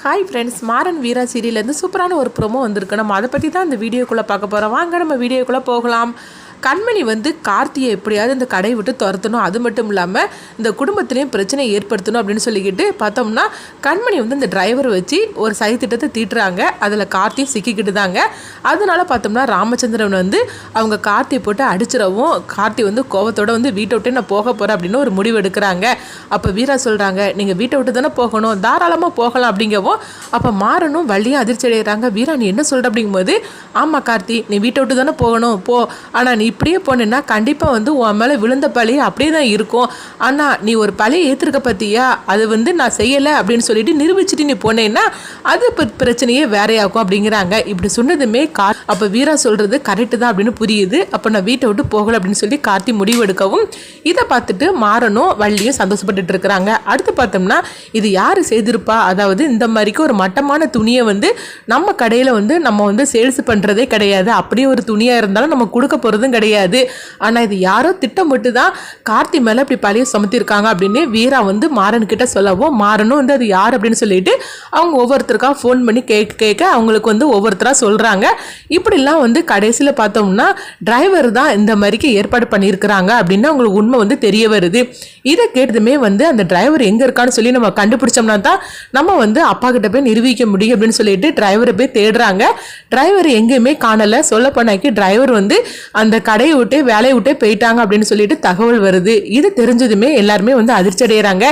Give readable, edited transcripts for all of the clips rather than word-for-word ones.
Hi friends, Maran வீரா சீரியல்லேருந்து சூப்பரான ஒரு promo வந்திருக்கு. நம்ம அதை பற்றி தான் இந்த வீடியோக்குள்ளே பார்க்க போகிறோம். வாங்க நம்ம வீடியோக்குள்ளே போகலாம். கண்மணி கார்த்தியை எப்படியாவது இந்த கடையை விட்டு துரத்தணும், அது மட்டும் இல்லாமல் இந்த குடும்பத்திலையும் பிரச்சனை ஏற்படுத்தணும் அப்படின்னு சொல்லிக்கிட்டு பார்த்தோம்னா கண்மணி இந்த டிரைவரை வச்சு ஒரு சதித்திட்டத்தை தீட்டுறாங்க. அதில் கார்த்தியும் சிக்கிக்கிட்டு தாங்க. அதனால பார்த்தோம்னா ராமச்சந்திரன் அவங்க கார்த்தியை போட்டு அடிச்சிடவும் கார்த்தி கோவத்தோட வீட்டை விட்டு நான் போக போகிறேன் அப்படின்னு ஒரு முடிவு எடுக்கிறாங்க. அப்போ வீரா சொல்கிறாங்க, நீங்கள் வீட்டை விட்டு தானே போகணும், தாராளமாக போகலாம் அப்படிங்கவும் அப்போ மாறனும் வள்ளியும் அதிர்ச்சி அடைகிறாங்க. வீரா நீ என்ன சொல்கிற அப்படிங்கும்போது, ஆமாம் கார்த்தி நீ வீட்டை விட்டு தானே போகணும் போ, ஆனால் நீ இப்படியே போனேன்னா கண்டிப்பாக உன் மேலே விழுந்த பழி அப்படியே தான் இருக்கும். ஆனால் நீ ஒரு பழியை ஏற்றுருக்க பார்த்தியா, அது நான் செய்யலை அப்படின்னு சொல்லிட்டு நிரூபிச்சுட்டு நீ போனேன்னா அது பிரச்சனையே வேறையாகும் அப்படிங்கிறாங்க. இப்படி சொன்னதுமே அப்போ வீரா சொல்கிறது கரெக்டு தான் அப்படின்னு புரியுது. அப்போ நான் வீட்டை விட்டு போகலை அப்படின்னு சொல்லி கார்த்தி முடிவெடுக்கவும் இதை பார்த்துட்டு மாறனும் வள்ளியும் சந்தோஷப்பட்டுட்டு இருக்கிறாங்க. அடுத்து பார்த்தோம்னா இது யார் செய்திருப்பா, அதாவது இந்த மாதிரிக்கு ஒரு மட்டமான துணியை நம்ம கடையில் நம்ம சேல்ஸ் பண்ணுறதே கிடையாது. அப்படியே ஒரு துணியாக இருந்தாலும் நம்ம கொடுக்க போகிறதும் கிடையாது. ஆனால் இது யாரோ திட்டமிட்டு தான் கார்த்தி மேலே இப்படி பழிய சுமத்திருக்காங்க அப்படின்னு வீரா மாறன் கிட்ட சொல்லவும் மாறனும் அது யார் அப்படின்னு சொல்லிட்டு அவங்க ஒவ்வொருத்தருக்கா ஃபோன் பண்ணி கேட்க அவங்களுக்கு ஒவ்வொருத்தராக சொல்கிறாங்க. இப்படிலாம் கடைசியில் பார்த்தோம்னா டிரைவர் தான் இந்த மாதிரிக்கு ஏற்பாடு பண்ணியிருக்கிறாங்க அப்படின்னு அவங்களுக்கு உண்மை தெரிய வருது. இதை கேட்டதுமே அந்த டிரைவர் எங்கே இருக்கான்னு சொல்லி நம்ம கண்டுபிடிச்சோம்னா தான் நம்ம அப்பா கிட்ட போய் நிரூபிக்க முடியும் அப்படின்னு சொல்லிட்டு டிரைவரை போய் தேடுறாங்க. டிரைவர் எங்கேயுமே காணலை. சொல்ல போனாக்கி டிரைவர் அந்த கடையை விட்டு வேலையை விட்டு போயிட்டாங்க அப்படின்னு சொல்லிட்டு தகவல் வருது. இது தெரிஞ்சதுமே எல்லாருமே அதிர்ச்சி அடைகிறாங்க.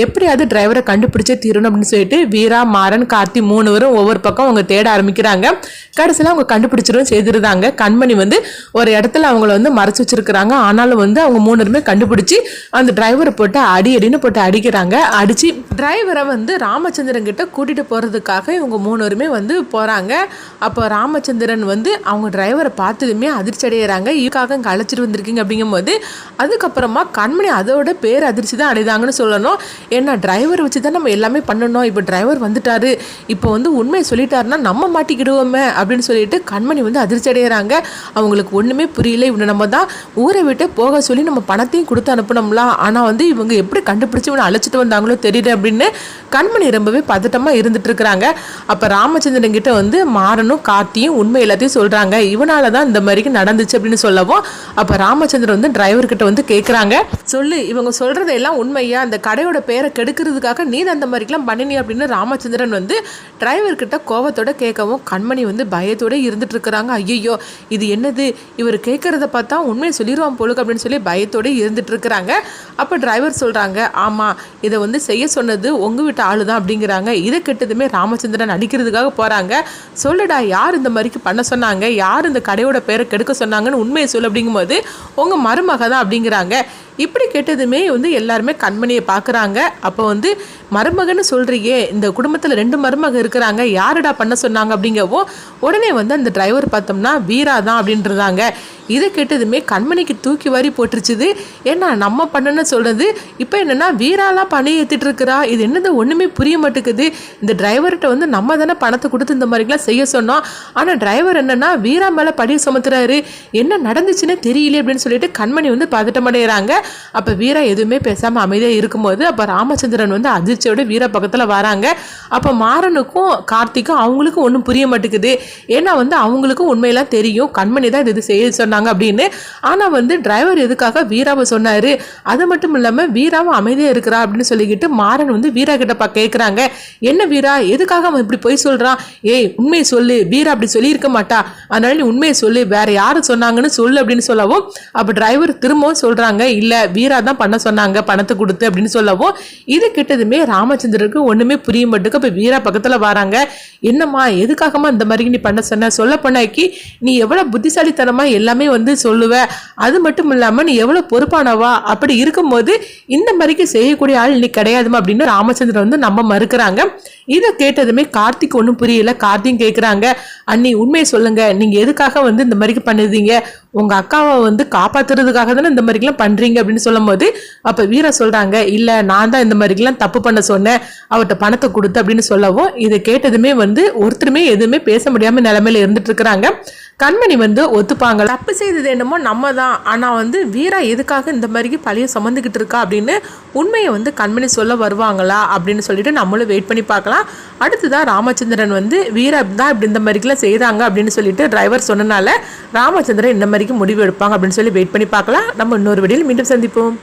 எப்படியாவது டிரைவரை கண்டுபிடிச்சே தீரணும் அப்படின்னு சொல்லிட்டு வீரா மாறன் கார்த்தி 3 பேரும் ஒவ்வொரு பக்கம் அவங்க தேட ஆரம்பிக்கிறாங்க. கடைசியில் அவங்க கண்டுபிடிச்சிடும் செய்திருந்தாங்க. கண்மணி ஒரு இடத்துல அவங்கள மறைச்சு வச்சிருக்கிறாங்க. ஆனாலும் அவங்க 3 பேருமே கண்டுபிடிச்சி அந்த டிரைவரை போட்டு அடின்னு போட்டு அடிக்கிறாங்க. அடிச்சு டிரைவரை ராமச்சந்திரன் கிட்ட கூட்டிட்டு போறதுக்காக இவங்க 3 பேருமே போறாங்க. அப்போ ராமச்சந்திரன் அவங்க டிரைவரை பார்த்ததுமே அதிர்ச்சி அடைகிறாங்க. இதுக்காக இங்கே அழைச்சிட்டு வந்திருக்கீங்க அப்படிங்கும்போது அதுக்கப்புறமா கண்மணி அதோட பேர் அதிர்ச்சி தான் அடைதாங்கன்னு சொல்லணும். ஏன்னா டிரைவர் வச்சு தான் நம்ம எல்லாமே பண்ணணும். இப்போ டிரைவர் வந்துட்டாரு, இப்போ உண்மையை சொல்லிட்டாருன்னா நம்ம மாட்டிக்கிடுவோமே அப்படின்னு சொல்லிட்டு கண்மணி அதிர்ச்சி அடைகிறாங்க. அவங்களுக்கு ஒன்றுமே புரியல. இவனை நம்ம தான் ஊரை விட்டு போக சொல்லி நம்ம பணத்தையும் கொடுத்து அனுப்பினோம்லாம், ஆனால் இவங்க எப்படி கண்டுபிடிச்சி இவனை அழைச்சிட்டு வந்தாங்களோ தெரியல அப்படின்னு கண்மணி ரொம்பவே பதட்டமாக இருந்துட்டு இருக்கிறாங்க. அப்போ ராமச்சந்திரன் கிட்ட மாறனும் கார்த்தியும் உண்மை எல்லாத்தையும் சொல்கிறாங்க. இவனால தான் இந்த மாதிரிக்கு நடந்துச்சு அப்படின்னு சொல்லவும் அப்போ ராமச்சந்திரன் டிரைவர் கிட்ட கேட்குறாங்க, சொல்லு இவங்க சொல்றது எல்லாம் உண்மையா, அந்த கடையோட பேரை கெடுக்கிறதுக்காக நீ அந்த மாதிரிலாம் பண்ணினி அப்படின்னு ராமச்சந்திரன் டிரைவர் கிட்ட கோவத்தோட கேட்கவும் கண்மணி பயத்தோட இருந்துட்டு இருக்கிறாங்க. ஐயோ இது என்னது, இவர் கேட்கறத பார்த்தா உண்மையை சொல்லிடுவான் போலுக்கு அப்படின்னு சொல்லி பயத்தோட இருந்துட்டு இருக்கிறாங்க. அப்போ டிரைவர் சொல்றாங்க, ஆமா இதை செய்ய சொன்னது உங்க வீட்டு ஆளு தான் அப்படிங்கிறாங்க. இதை கெட்டதுமே ராமச்சந்திரன் அடிக்கிறதுக்காக போறாங்க. சொல்லுடா யார் இந்த மாதிரிக்கு பண்ண சொன்னாங்க, யார் இந்த கடையோட பேரை கெடுக்க சொன்னாங்கன்னு உண்மையை சொல்லு அப்படிங்கும்போது உங்க மருமக தான் அப்படிங்கிறாங்க. இப்படி கேட்டதுமே எல்லாருமே கண்மணியை பார்க்குறாங்க. அப்போ மருமகன்னு சொல்கிறியே, இந்த குடும்பத்தில் 2 மருமக இருக்கிறாங்க, யாருடா பண்ண சொன்னாங்க அப்படிங்கவும் உடனே அந்த டிரைவர் பார்த்தோம்னா வீரா தான் அப்படின்றாங்க. இதை கேட்டதுமே கண்மணிக்கு தூக்கி வாரி போட்டுருச்சுது. ஏன்னா நம்ம பண்ணணும்னு சொல்கிறது இப்போ என்னென்னா வீராலாம் பணி ஏற்றிட்டு இருக்கிறா, இது என்னது ஒன்றுமே புரிய மாட்டேங்குது. இந்த டிரைவர்கிட்ட நம்ம தானே பணத்தை கொடுத்து இந்த மாதிரிலாம் செய்ய சொன்னோம், ஆனால் டிரைவர் என்னென்னா வீரா மேலே படி சுமத்துறாரு, என்ன நடந்துச்சுன்னே தெரியல அப்படின்னு சொல்லிட்டு கண்மணி பதட்டமடைகிறாங்க. அப்போ வீரா எதுவுமே பேசாமல் அமைதியாக இருக்கும்போது அப்போ ராமச்சந்திரன் அதிர்ச்சியோட வீரா பக்கத்தில் வராங்க. அப்போ மாறனுக்கும் கார்த்திக்கும் அவங்களுக்கும் ஒன்றும் புரிய மாட்டேங்குது. ஏன்னா அவங்களுக்கும் உண்மையெல்லாம் தெரியும், கண்மணி தான் இது செய்ய சொன்னாங்க அப்படின்னு. ஆனால் டிரைவர் எதுக்காக வீராவை சொன்னார், அது மட்டும் இல்லாமல் வீராவை அமைதியாக இருக்கிறா அப்படின்னு சொல்லிக்கிட்டு மாறன் வீரா கிட்ட கேட்குறாங்க, என்ன வீரா எதுக்காக அவன் இப்படி போய் சொல்கிறான், ஏய் உண்மையை சொல்லு, வீரா அப்படி சொல்லியிருக்க மாட்டா, அதனால நீ உண்மையை சொல்லு, வேற யாரு சொன்னாங்கன்னு சொல்லு அப்படின்னு சொல்லவும் அப்போ டிரைவர் திரும்பவும் சொல்கிறாங்க, இல்லை வீரா தான் பண்ண சொன்னாங்க பணத்தை கொடுத்து அப்படின்னு சொல்லவும் இது கிட்டதுமே ராமச்சந்திரனுக்கு ஒன்றுமே புரிய மாட்டுக்கு. அப்போ வீரா பக்கத்தில் வராங்க, என்னம்மா எதுக்காகமா இந்த மாதிரி நீ பண்ண சொன்ன, சொல்ல பண்ணாக்கி நீ எவ்வளோ புத்திசாலித்தனமாக எல்லாமே சொல்லுவ, அது மட்டும் இல்லாமல் நீ எவ்வளோ பொறுப்பானவா, அப்படி இருக்கும்போது இந்த மாதிரிக்கு செய்யக்கூடிய ஆள் நீ கிடையாதுமா அப்படின்னு ராமச்சந்திரன் நம்ம மறுக்கிறாங்க. இதை கேட்டதுமே கார்த்திக் ஒன்றும் புரியல. கார்த்திக் கேட்குறாங்க, அண்ணி உண்மையை சொல்லுங்க, நீங்க எதுக்காக இந்த மாதிரிக்கு பண்ணுறீங்க, உங்க அக்காவை காப்பாத்துறதுக்காக தானே இந்த மாதிரிலாம் பண்றீங்க அப்படின்னு சொல்லும் போது அப்ப வீரா சொல்றாங்க, இல்ல நான் தான் இந்த மாதிரிலாம் தப்பு பண்ண சொன்னேன், அவர்கிட்ட பணத்தை கொடுத்து அப்படின்னு சொல்லவும் இதை கேட்டதுமே ஒருத்தருமே எதுவுமே பேச முடியாம நிலைமையில இருந்துட்டு இருக்கிறாங்க. கண்மணி வந்து ஒத்துப்பாங்க. தப்பு செய்தது என்னமோ நம்ம தான், ஆனால் வந்து வீரா எதுக்காக இந்த மாதிரி பழைய சுமந்துக்கிட்டு இருக்கா அப்படின்னு உண்மையை வந்து கண்மணி சொல்ல வருவாங்களா அப்படின்னு சொல்லிட்டு நம்மளும் வெயிட் பண்ணி பார்க்கலாம். அடுத்துதான் ராமச்சந்திரன் வந்து வீரா தான் இப்படி இந்த மாதிரிக்கெல்லாம் செய்தாங்க அப்படின்னு சொல்லிட்டு டிரைவர் சொன்னனால ராமச்சந்திரன் இந்த மாதிரிக்கு முடிவு எடுப்பாங்க அப்படின்னு சொல்லி வெயிட் பண்ணி பார்க்கலாம். நம்ம இன்னொரு வீடியோவில் மீண்டும் சந்திப்போம்.